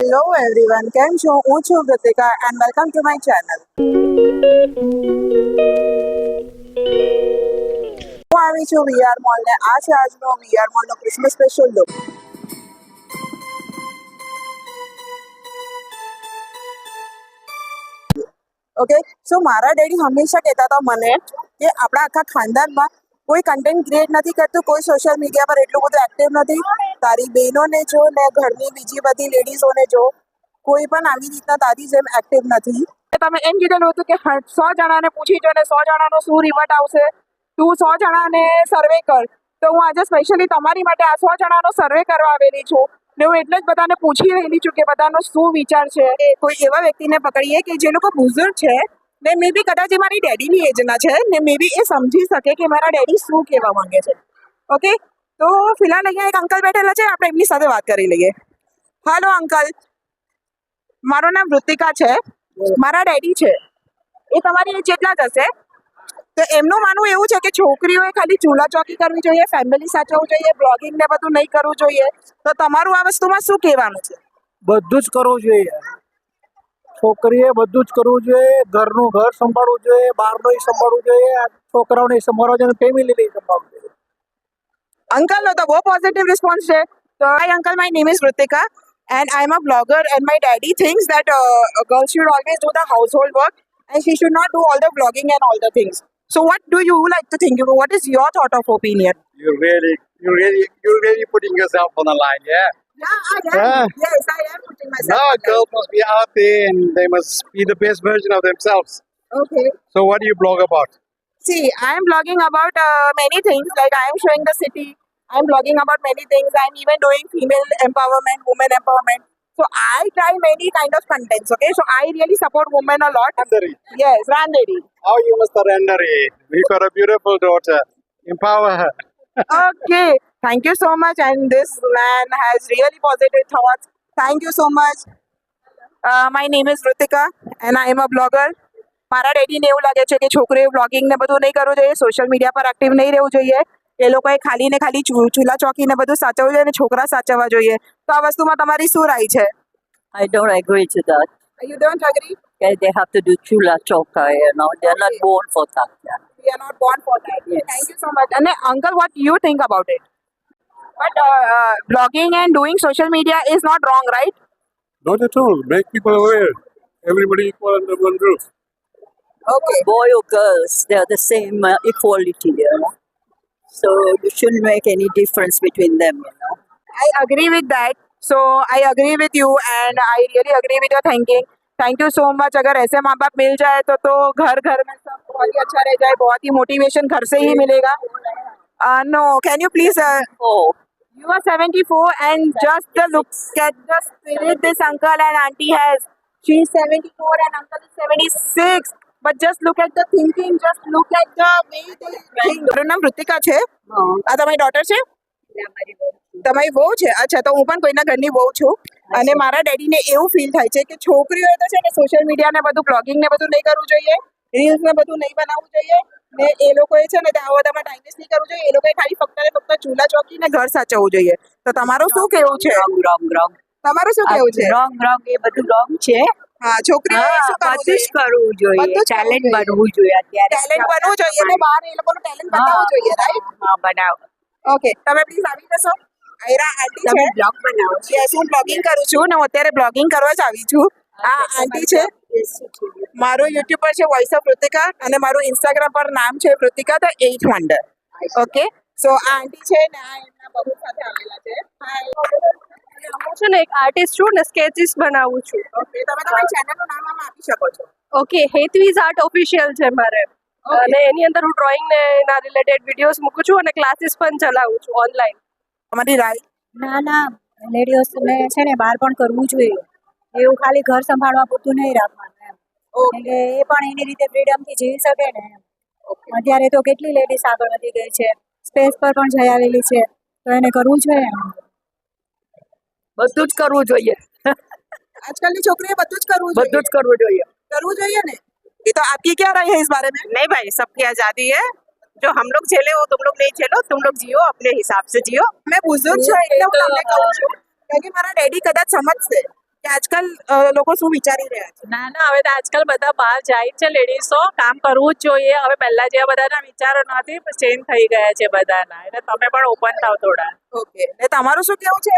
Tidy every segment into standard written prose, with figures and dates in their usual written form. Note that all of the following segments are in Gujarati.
હેલો એવરીવન, કેમ છો? હું છું Vritika and welcome to my channel. હું આવી છું વીઆર મોલ ને આ છે આજનો વીઆર મોલ નો Christmas special look. Okay, so મારા ડેડી હંમેશા કહેતા હતા મને કે આપણા આખા ખાનદાનમાં કોઈ કન્ટેન્ટ ક્રિએટ નથી કરતું, કોઈ સોશિયલ મીડિયા પર એટલું બધું એક્ટિવ નથી. તારી બહેનોને જો ને ઘરની બીજી બધી લેડીઝોને જો, કોઈ પણ આવી રીતના તારી જેમ એક્ટિવ નથી. તમે એમ કીધેલું હતું કે 100 જણાને પૂછી જો ને 100 જણાનો શું રિવર્ટ આવશે, તું 100 જણાને સર્વે કર. તો હું આજે સ્પેશિયલી તમારી માટે આ 100 જણાનો સર્વે કરવા આવેલી છું ને હું એટલે જ બધાને પૂછી રહેલી છું કે બધાનો શું વિચાર છે. કોઈ એવા વ્યક્તિને પકડીએ કે જે લોકો બુઝુર્ગ છે ને મે બી કદાચ એ મારી ડેડીની એજના છે ને મે બી એ સમજી શકે કે મારા ડેડી શું કહેવા માંગે છે. ઓકે, તો ફિલહાલ અહીંયા એક અંકલ બેઠેલા છે, આપણે એમની સાથે વાત કરી લઈએ. હેલો અંકલ, મારું નામ વૃતિકા છે, મારા ડેડી છે એ તમારી એજ જેટલા જ હશે. તો એમનું માનવું એવું છે કે છોકરીઓએ ખાલી ચૂલા ચોકી કરવી જોઈએ, ફેમિલી સાચવવું જોઈએ, બ્લોગિંગ ને બધું નહીં કરવું જોઈએ. તો તમારું આ વસ્તુમાં શું કહેવાનું છે? બધું જ કરવું જોઈએ. છોકરીએ બધું જ કરવું જોઈએ. ઘરનું ઘર સંભાળવું જોઈએ, બહારનું સંભાળવું જોઈએ, છોકરાઓને સંભાળવા જોઈએ, ફેમિલીને સંભાળવું જોઈએ. અંકલનો તો બહુ પોઝિટિવ રિસ્પોન્સ છે. તો hi uncle, my name is Vritika and I'm a blogger and my daddy thinks that a girl should always do the household work and she should not do all the vlogging and all the things. So what do you like to think? What is your thought of opinion? You're really putting yourself on the line, yeah. Yeah, I am. Yeah. Yes, I am putting myself. Now on that. girls must be out there and they must be the best version of themselves. Okay. So what do you blog about? See, I am blogging about many things. Like I am showing the city. I am blogging about many things. I am even doing female empowerment, women empowerment. So I try many kind of contents. Okay, so I really support women a lot. Render it. Yes, Randedi. How you must render it. We've got a beautiful daughter. Empower her. Okay, thank you so much. And this man has really positive thoughts. Thank you so much. My name is Rutika and I am a blogger. મારા ડેડીને એવું લાગે છે કે છોકરીઓ બ્લોગિંગ ને બધું નહીં કરવું જોઈએ, સોશિયલ મીડિયા પર એક્ટિવ નહીં રહેવું જોઈએ. એ લોકોએ ખાલી ને ખાલી ચૂલા ચોકી ને બધું સાચવવું જોઈએ અને છોકરા સાચવવા જોઈએ. તો આ વસ્તુમાં તમારી શું રાય છે? I don't agree to that. You don't agree? They have to do chula choka, They're not born for that. Yeah. We are not born for that. Yes. Thank you so much. And uncle, what do you think about it? But blogging and doing social media is not wrong, right? Not at all. Make people aware. Everybody equal under one roof. Okay. Boy or girls, they're the same equality, So you shouldn't make any difference between them, I agree with that. So I agree with you and I really agree with your thinking. Thank you so much. अगर ऐसे माँ बाप मिल जाए तो घर घर में सब बहुत ही अच्छा रह जाए, बहुत ही मोटिवेशन घर से ही मिलेगा. No, can you please? Oh, You are 74 and just the looks at the spirit this uncle and auntie has. She is 74 and uncle is 76. But just look at the thinking, just look at the way they think. મારું નામ વૃતિકા છે. આ તમારી ડોટર છે? તમારી વહુ છે? અચ્છા, તો હું પણ કોઈના ઘરની વહુ છું અને મારા ડેડીને એવું ફીલ થાય છે કે છોકરીઓએ તો છે ને સોશિયલ મીડિયા ને બધું બ્લોગિંગ ને બધું નહીં કરવું જોઈએ, રીલ્સ ને બધું નહીં બનાવવું જોઈએ ને એ લોકોએ છે ને ત્યાં બધામાં ટાઈમ વેસ્ટ નહીં કરવું જોઈએ. એ લોકોએ ખાલી ફક્ત ને ફક્ત ચૂલા ચોકી ને ઘર સાચવવું જોઈએ. તો તમારું શું કહેવું છે? wrong. તમારું શું કહેવું છે? Wrong, એ બધું wrong છે. હા, છોકરીઓએ શું કરવું બધું જ જોઈએ? કરવું જોઈએ. બધું જ કરવું ટેલેન્ટ જોઈએ. બનવું જોઈએ અત્યારે. ટેલેન્ટ બનવું જોઈએ ને બહાર એ લોકોનું ટેલેન્ટ બતાવવું જોઈએ, રાઈટ? હા, બનાવો. ઓકે, તમે પ્લીઝ આવી જશો. આયરા આંટી છે. તમે બ્લોગ બનાવો. યસ, હું બ્લોગિંગ કરું છું ને હું અત્યારે બ્લોગિંગ કરવા જ આવી છું. આ આંટી છે. મારું યુટ્યુબ પર છે વોઇસ ઓફ વૃતિકા અને મારું ઇન્સ્ટાગ્રામ પર નામ છે વૃતિકા ધ 8th વન્ડર. ઓકે, સો આ આંટી છે ને આ એમના બહુ સાથે આવેલા છે. હાય. હું છે ને એક આર્ટિસ્ટ છું ને સ્કેચીસ બનાવું છું. ઓકે, તમે તમારી ચેનલનું નામ આમાં આપી શકો છો. ઓકે, હેતવીઝ આર્ટ ઓફિશિયલ છે મારે અને એની અંદર હું ડ્રોઈંગ ને એના રિલેટેડ વિડીયોઝ મૂકું છું અને ક્લાસીસ પણ ચલાવું છું ઓનલાઈન. તમારી રાય? ના, લેડીઝને છે ને બહાર પણ કરવું જોઈએ. એવું ખાલી ઘર સંભાળવા પૂરતું નહીં રાખવાનું એમ. એટલે એ પણ એની રીતે ફ્રીડમથી જીવી શકે ને એમ. અત્યારે તો કેટલી લેડીઝ આગળ વધી ગઈ છે, સ્પેસ પર પણ જઈ આવેલી છે, તો એને કરવું જોઈએ એમ. બધું જ કરવું જોઈએ. આજકાલની છોકરીએ બધું જ કરવું જોઈએ. બધું જ કરવું જોઈએ. करવું જોઈએ ને. ये तो आपकी क्या राय है इस बारे में? नहीं भाई, सबकी आजादी है. जो हम लोग झेले वो तुम लोग नहीं झेलो. तुम लोग जियो अपने हिसाब से जियो. मैं बुजुर्ग છું એટલે હું તમને કહું છું કે મારા ડેડી કદાચ સમજશે કે આજકાલ લોકો શું વિચારી રહ્યા છે? ના ના, હવે તો આજકાલ બધા બહાર જાય જ છે લેડીઝો, કામ કરવું જ જોઈએ. હવે પહેલા જેવા બધાના વિચારો નથી, ચેન્જ થઈ ગયા છે બધાના, એટલે તમે પણ ઓપન થાવ થોડા. ઓકે, ને તમારું શું કેવું છે?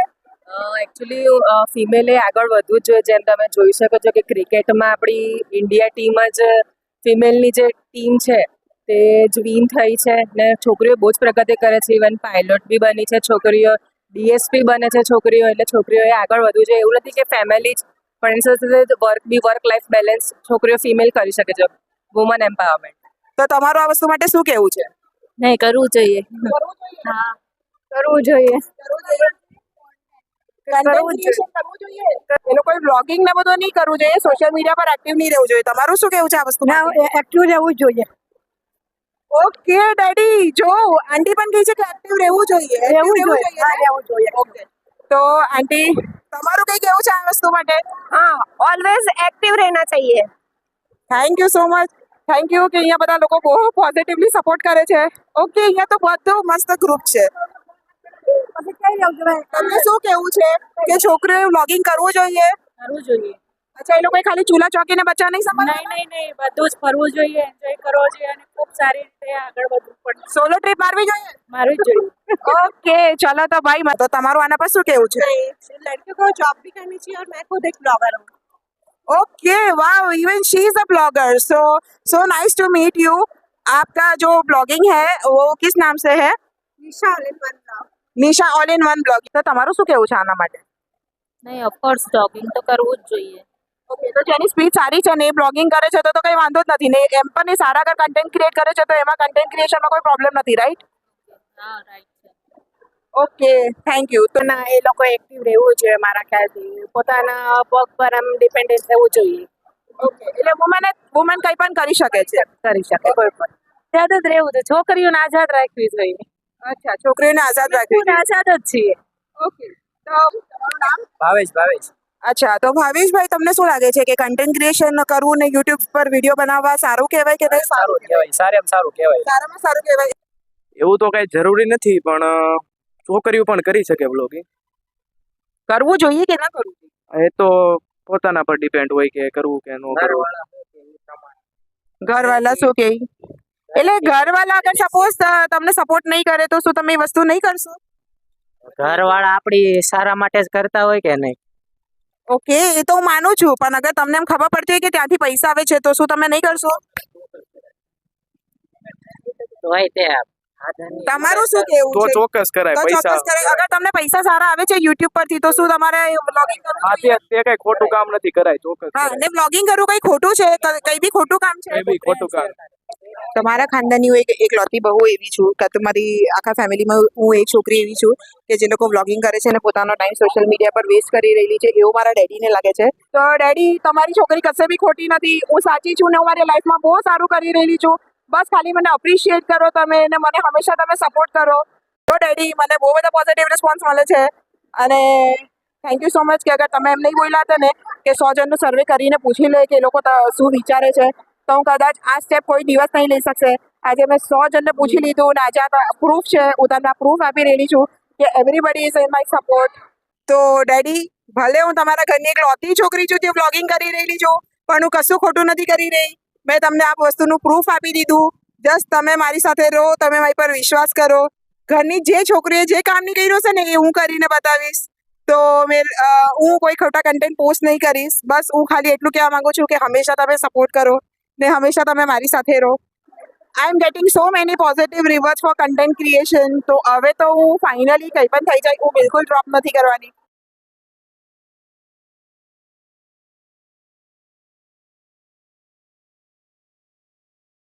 એકચ્યુઅલી ફિમેલે આગળ વધવું જ જોઈએ. જેમ તમે જોઈ શકો છો કે ક્રિકેટમાં આપણી ઇન્ડિયા ટીમ જ ફિમેલની જે ટીમ છે તે જ વિન થઈ છે ને છોકરીઓ બહુ જ પ્રગતિ કરે છે. ઇવન પાયલોટ બી બની છે છોકરીઓ, ડીએસપી બને છે છોકરીઓ. એટલે છોકરીઓએ આગળ વધવું જોઈએ. એવું નથી કે ફેમિલી જ પણ એની સાથે વર્ક લાઈફ બેલેન્સ છોકરીઓ ફિમેલ કરી શકે છે. Woman empowerment. તો તમારું આ વસ્તુ માટે શું કહેવું છે? નહીં, કરવું જોઈએ. હા, કરવું જોઈએ. Content creation કરવું જોઈએ. એ લોકોએ બ્લોગિંગ ને બધું નહીં કરવું જોઈએ, સોશિયલ મીડિયા પર એક્ટિવ નહીં રહેવું જોઈએ. તમારું શું કહેવું છે આ વસ્તુ માટે? એક્ટિવ રહેવું જોઈએ. ઓકે ડેડી, જો આંટી પણ કહે છે કે એક્ટિવ રહેવું જોઈએ. Active રહેવું જોઈએ ને? રહેવું જોઈએ. ઓકે, તો આંટી તમારું કઈ કેવું છે આ વસ્તુ માટે? हाँ ऑलवेज एक्टिव रहना चाहिए. Thank you so much. Thank you કે અહીંયા બધા લોકો બહુ પોઝિટિવલી સપોર્ટ કરે છે. ઓકે, અહીંયા તો બધું મસ્ત ગ્રુપ છે. તમને શું કેવું છે કે છોકરીઓએ વ્લોગિંગ કરવું જોઈએ? કરવું જોઈએ. અચ્છા, એ લોકોએ ખાલી ચૂલા ચોકીને બચ્ચા નહીં સંભાળવાના? નહીં, બધું જ ફરવું જોઈએ, એન્જોય કરવો જોઈએ અને ખૂબ સારી રીતે આગળ વધવું પણ સોલો ટ્રીપ મારવી જોઈએ? મારવું જ જોઈએ. ओके, चलो तो भाई, तो તમારું આના પર શું કેવું છે? लड़कियों को जॉब भी करनी चाहिए और मैं खुद एक ब्लॉगर हूँ. Okay, wow, even she is a blogger. So nice to meet you. आपका जो ब्लॉगिंग है वो किस नाम से है? Nisha all in one blog. Nisha all in one blog. તો તમારું શું કેવું છે આના માટે? નહીં, ઓફકોર્સ બ્લોગિંગ તો કરવું જ જોઈએ. ઓકે, તો જેની સ્પીડ સારી છે ને એ બ્લોગિંગ કરે છે તો કંઈ વાંધો જ નથી ને. એમ પણ એ સારા અગર કન્ટેન્ટ ક્રિએટ કરે છે તો એમાં કન્ટેન્ટ ક્રિએશનમાં કોઈ પ્રોબ્લેમ નથી, રાઈટ? હા, રાઈટ છે. Okay, thank you. તો ના, એ લોકો એક્ટિવ રહેવું જોઈએ મારા ખ્યાલથી. પોતાના પગ પર આમ ડિપેન્ડન્ટ રહેવું જોઈએ. ઓકે, એટલે વુમન કંઈ પણ કરી શકે છે? કરી શકે કોઈ પણ. આઝાદ જ રહેવું છે, છોકરીઓને આઝાદ રાખવી જોઈએ. અચ્છા, છોકરીઓને આઝાદ રાખવી છોકરીઓને આઝાદ જ છીએ. ઓકે, તો તમારું નામ? ભાવેશ. અચ્છા, તો ભાવેશભાઈ, તમને શું લાગે છે કે કન્ટેન્ટ ક્રિએશન કરવું ને યુટ્યુબ પર વિડીયો બનાવવા સારું કહેવાય કે નહીં? સારું કહેવાય, સારામાં સારું કહેવાય. સારામાં સારું કહેવાય. એવું તો કઈ જરૂરી નથી, પણ છોકરીઓ પણ કરી શકે વ્લોગિંગ. કરવું જોઈએ કે ના કરવું જોઈએ? એ તો પોતાના પર ડિપેન્ડ હોય કે કરવું કે ન કરવું. ઘરવાળા શું કહે? એટલે ઘરવાળા અગર સપોઝ તમને સપોર્ટ નહીં કરે તો શું તમે એ વસ્તુ નહીં કરશો? ઘરવાળા આપણી સારા માટે જ કરતા હોય કે નહીં? ઓકે, એ તો હું માનું છું, પણ અગર તમને એમ ખબર પડતી હોય કે ત્યાંથી પૈસા આવે છે તો શું તમે નહીં કરશો? તો હોય તે તમારું શું કેવું તો છે? ચોક્કસ કરાય. તો પૈસા ચોક્કસ કરે. અગર તમને પૈસા સારા આવે છે યુટ્યુબ પરથી તો શું તમારે બ્લોગિંગ કરવું હા, જોઈએ? તે કઈ ખોટું કામ નથી, કરાય ચોક્કસ. હા, ને બ્લોગિંગ કરવું કઈ ખોટું છે? કઈ બી ખોટું કામ છે? કઈ બી ખોટું કામ. તમારા ખાનદાની હું એકલૌતી બહુ એવી છું કે તમારી આખા ફેમિલીમાં હું એક છોકરી એવી છું કે જે લોકો વ્લોગિંગ કરે છે અને પોતાનો ટાઈમ સોશિયલ મીડિયા પર વેસ્ટ કરી રહેલી છે, એવું મારા ડેડીને લાગે છે. તો ડેડી, તમારી છોકરી કશે બી ખોટી નથી. હું સાચી છું ને હું મારી લાઈફમાં બહુ સારું કરી રહેલી છું. બસ ખાલી મને અપ્રિશિએટ કરો તમે ને મને હંમેશા તમે સપોર્ટ કરો. તો ડેડી, મને બહુ બધા પોઝિટિવ રિસ્પોન્સ મળે છે અને થેન્ક યુ સો મચ કે અગર તમે એમ નહીં બોલ્યા હતા ને કે 100 જણનું સર્વે કરીને પૂછી લે કે એ લોકો શું વિચારે છે, તો હું કદાચ આ સ્ટેપ કોઈ દિવસ નહીં લઈ શકશે. આજે મેં 100 જણને પૂછી લીધું ને આજે આ પ્રૂફ છે, હું તમને પ્રૂફ આપી રહેલી છું કે everybody is in my support. તો ડેડી, ભલે હું તમારા ઘરની એકલૌતી છોકરી છું જે વ્લોગિંગ કરી રહેલી છું, પણ હું કશું ખોટું નથી કરી રહી. મેં તમને આ વસ્તુનું પ્રૂફ આપી દીધું. જસ્ટ તમે મારી સાથે રહો, તમે મારી પર વિશ્વાસ કરો. ઘરની જે છોકરીએ જે કામ નહીં કર્યું છે ને એ હું કરીને બતાવીશ. તો હું કોઈ ખોટા કન્ટેન્ટ પોસ્ટ નહીં કરીશ. બસ હું ખાલી એટલું કહેવા માંગુ છું કે હંમેશા તમે સપોર્ટ કરો ને હંમેશા તમે મારી સાથે રહો. I am getting so many positive reviews for content creation. તો હવે તો હું ફાઇનલી કંઈ પણ થઈ જાય હું બિલકુલ ડ્રોપ નથી કરવાની.